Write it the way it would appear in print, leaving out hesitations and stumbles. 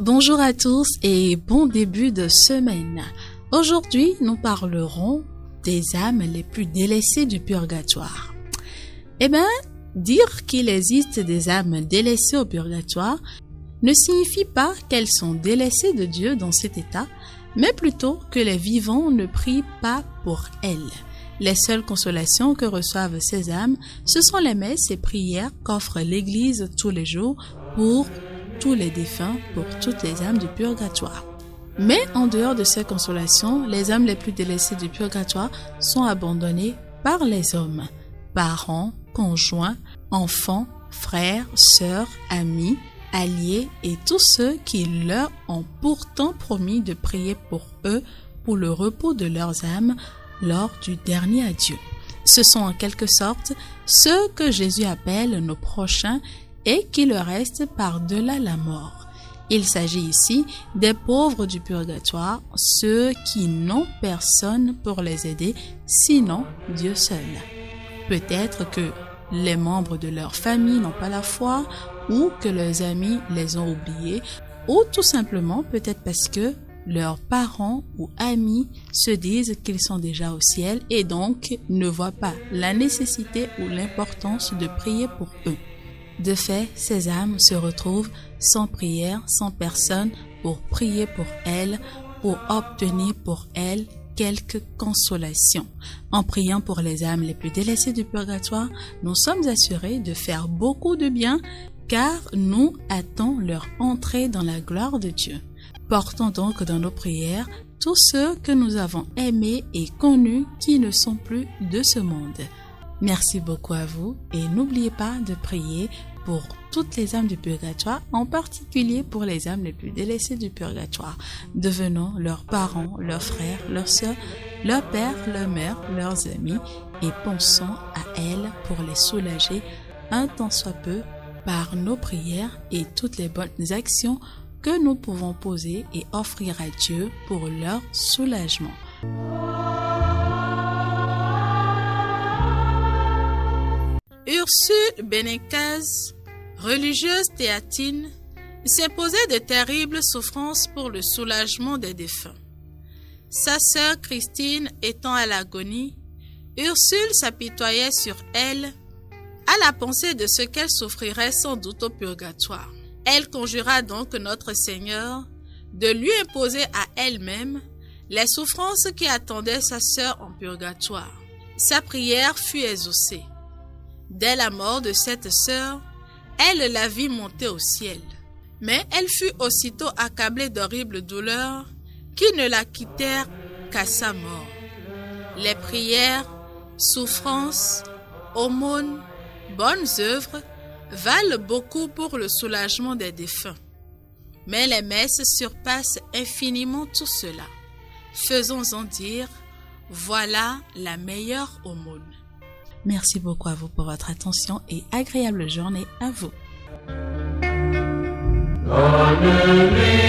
Bonjour à tous et bon début de semaine. Aujourd'hui, nous parlerons des âmes les plus délaissées du purgatoire. Dire qu'il existe des âmes délaissées au purgatoire ne signifie pas qu'elles sont délaissées de Dieu dans cet état, mais plutôt que les vivants ne prient pas pour elles. Les seules consolations que reçoivent ces âmes, ce sont les messes et prières qu'offre l'Église tous les jours pour tous les défunts, pour toutes les âmes du purgatoire. Mais en dehors de ces consolations, les âmes les plus délaissées du purgatoire sont abandonnées par les hommes, parents, conjoints, enfants, frères, sœurs, amis, alliés et tous ceux qui leur ont pourtant promis de prier pour eux pour le repos de leurs âmes lors du dernier adieu. Ce sont en quelque sorte ceux que Jésus appelle nos prochains et qui leur restent par-delà la mort. Il s'agit ici des pauvres du purgatoire, ceux qui n'ont personne pour les aider, sinon Dieu seul. Peut-être que les membres de leur famille n'ont pas la foi, ou que leurs amis les ont oubliés, ou tout simplement peut-être parce que leurs parents ou amis se disent qu'ils sont déjà au ciel et donc ne voient pas la nécessité ou l'importance de prier pour eux. De fait, ces âmes se retrouvent sans prière, sans personne pour prier pour elles, pour obtenir pour elles quelques consolations. En priant pour les âmes les plus délaissées du purgatoire, nous sommes assurés de faire beaucoup de bien car nous hâtons leur entrée dans la gloire de Dieu. Portons donc dans nos prières tous ceux que nous avons aimés et connus qui ne sont plus de ce monde. Merci beaucoup à vous et n'oubliez pas de prier pour toutes les âmes du purgatoire, en particulier pour les âmes les plus délaissées du purgatoire. Devenons leurs parents, leurs frères, leurs sœurs, leurs pères, leurs mères, leurs amis et pensons à elles pour les soulager un tant soit peu par nos prières et toutes les bonnes actions que nous pouvons poser et offrir à Dieu pour leur soulagement. Ursule Bénécase, religieuse théatine, s'imposait de terribles souffrances pour le soulagement des défunts. Sa sœur Christine étant à l'agonie, Ursule s'apitoyait sur elle à la pensée de ce qu'elle souffrirait sans doute au purgatoire. Elle conjura donc notre Seigneur de lui imposer à elle-même les souffrances qui attendaient sa sœur en purgatoire. Sa prière fut exaucée. Dès la mort de cette sœur, elle la vit monter au ciel. Mais elle fut aussitôt accablée d'horribles douleurs qui ne la quittèrent qu'à sa mort. Les prières, souffrances, aumônes, bonnes œuvres valent beaucoup pour le soulagement des défunts. Mais les messes surpassent infiniment tout cela. Faisons-en dire, voilà la meilleure aumône. Merci beaucoup à vous pour votre attention et agréable journée à vous. Alleluia.